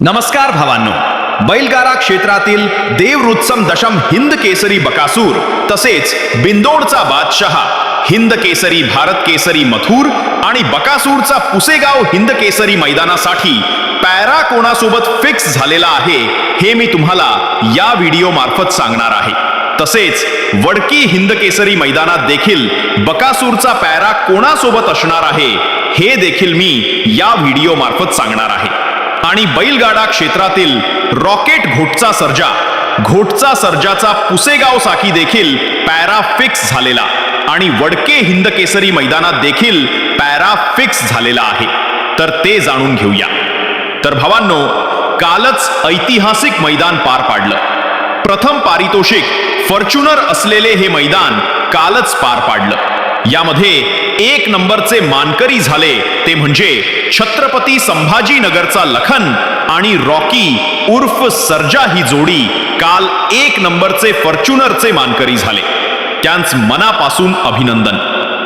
नमस्कार भावांनो, बैलगाडा क्षेत्रातील देवरुत्सम दशम हिंद केसरी बकासूर तसेच बिंदोडचा बादशाह हिंद केसरी भारत केसरी मथुर आणि बकासूरचा पुसेगाव हिंद केसरी मैदानासाठी पॅरा कोणासोबत फिक्स झालेला आहे हे मी तुम्हाला या व्हिडिओ मार्फत सांगणार आहे। तसेच वडकी हिंद केसरी मैदानात देखील बकासूरचा पॅरा कोणासोबत असणार आहे हे देखील मी या व्हिडिओ मार्फत सांगणार आहे। आणि बैलगाडा क्षेत्रातील रॉकेट घोटचा सर्जाचा पुसेगाव साठी देखील पॅरा फिक्स झालेला आणि वडके हिंद केसरी मैदानात देखील पॅरा फिक्स झालेला आहे, तर ते जाणून घेऊया। तर भावांनो, कालच ऐतिहासिक मैदान पार पाडलं। प्रथम पारितोषिक फॉर्च्युनर असलेले हे मैदान कालच पार पडलं। यामध्ये 1 नंबरचे मानकरी झाले ते म्हणजे छत्रपती संभाजीनगरचा लखन आणि रॉकी उर्फ सर्जा ही जोडी काल 1 नंबरचे फॉर्च्युनरचे मानकरी झाले। त्यांचं मनापासून अभिनंदन।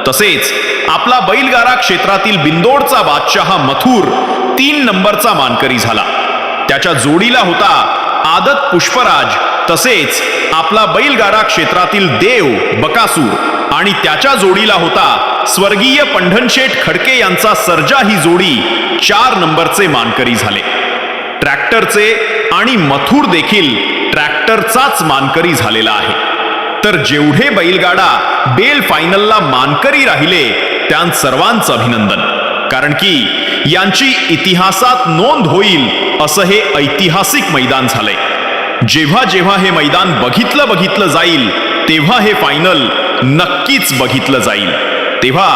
तसेच आपला बैलगाडा क्षेत्रातील बिंदोडचा बादशाह मथुर 3 नंबरचा मानकरी झाला। त्याच्या जोडीला होता आदत पुष्पराज, तसेच आपला बैलगाडा क्षेत्रातील देव बकासूर आणि त्याच्या जोडीला होता स्वर्गीय पंढनशेठ खडके यांचा सर्जा ही जोडी 4 नंबरचे मानकरी झाले। ट्रॅक्टरचे आणि मथुर देखील ट्रॅक्टरचाच मानकरी झालेला आहे। तर जेवढे बैलगाडा बेल फायनलला मानकरी राहिले त्यां सर्वांचं अभिनंदन, कारण की यांची इतिहासात नोंद होईल असं हे ऐतिहासिक मैदान झालंय। जेव्हा जेव्हा हे मैदान बघितलं जाईल तेव्हा हे फायनल नक्कीच बघितलं जाईल, तेव्हा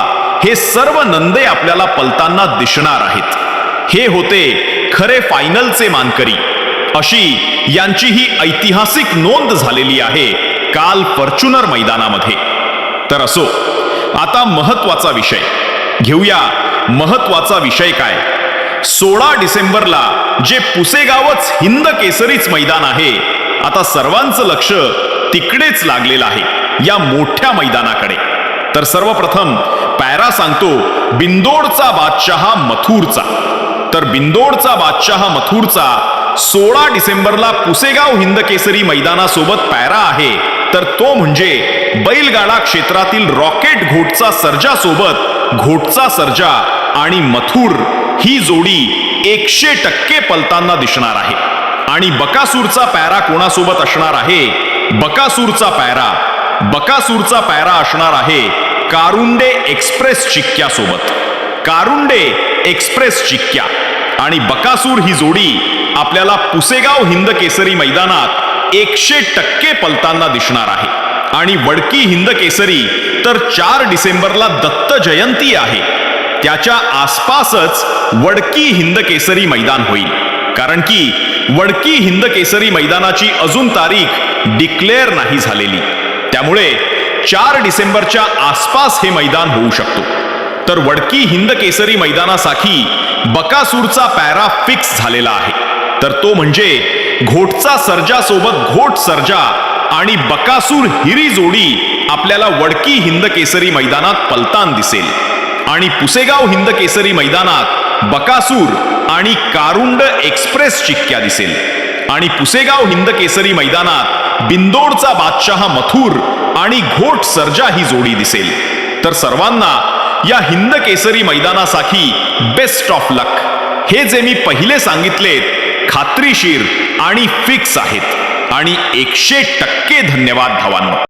हे सर्व नंदे आपल्याला पलताना दिसणार आहेत। हे होते खरे फायनलचे मानकरी, अशी यांची ही ऐतिहासिक नोंद झालेली आहे काल फॉर्च्युनर मैदानामध्ये। तर असो, आता महत्वाचा विषय घेऊया। महत्वाचा विषय काय? 16 डिसेंबरला जे पुसेगावच हिंद केसरीच मैदान आहे, आता सर्वांचं लक्ष तिकडेच लागलेलं आहे, या मोठ्या मैदानाकडे। तर सर्वप्रथम पॅरा सांगतो बिंदोडचा बादशाह मथुरचा। तर बिंदोडचा बादशाह मथुरचा 16 डिसेंबरला पुसेगाव हिंद केसरी मैदानासोबत पॅरा आहे, तर तो म्हणजे बैलगाडा क्षेत्रातील रॉकेट घोटचा सर्जा सोबत घोटचा सर्जा आणि मथुर ही जोडी 100% पलताना दिसणार आहे। आणि बकासूरचा पॅरा कोणासोबत असणार आहे? बकासूरचा पॅरा असणार आहे कारुंडे एक्सप्रेस चिक्क्या सोबत। कारुंडे एक्सप्रेस चिक्क्या आणि बकासूर ही जोडी आपल्याला पुसेगाव हिंद केसरी मैदानात 100% पलताना दिसणार आहे। आणि वडकी हिंद केसरी तर 4 डिसेंबरला दत्त जयंती आहे, त्याच्या आसपासच वडकी हिंद केसरी मैदान होईल, कारण की वडकी हिंद केसरी मैदानाची अजून तारीख डिक्लेअर नाही झालेली, त्यामुळे 4 डिसेंबरच्या आसपास हे मैदान होऊ शकतो। तर वडकी हिंद केसरी मैदानासाठी बकासूरचा पॅरा फिक्स झालेला आहे, तर तो म्हणजे घोटचा सर्जा सोबत घोट सर्जा आणि बकासूर हिरी जोडी आपल्याला वडकी हिंद केसरी मैदानात पलतान दिसेल। आणि पुसेगाव हिंद केसरी मैदानात बकासूर आणि कारुंड एक्सप्रेस चिक्क्या दिसेल। आणि पुसेगाव हिंद केसरी मैदानात बिंदोडचा बादशाह मथुर आणि घोट सर्जा ही जोडी दिसेल। तर सर्वांना या हिंद केसरी मैदानासाठी बेस्ट ऑफ लक। हे जे मी पहिले सांगितले खात्रीशीर आणि फिक्स आहेत, आणि 100% धन्यवाद भावांनो।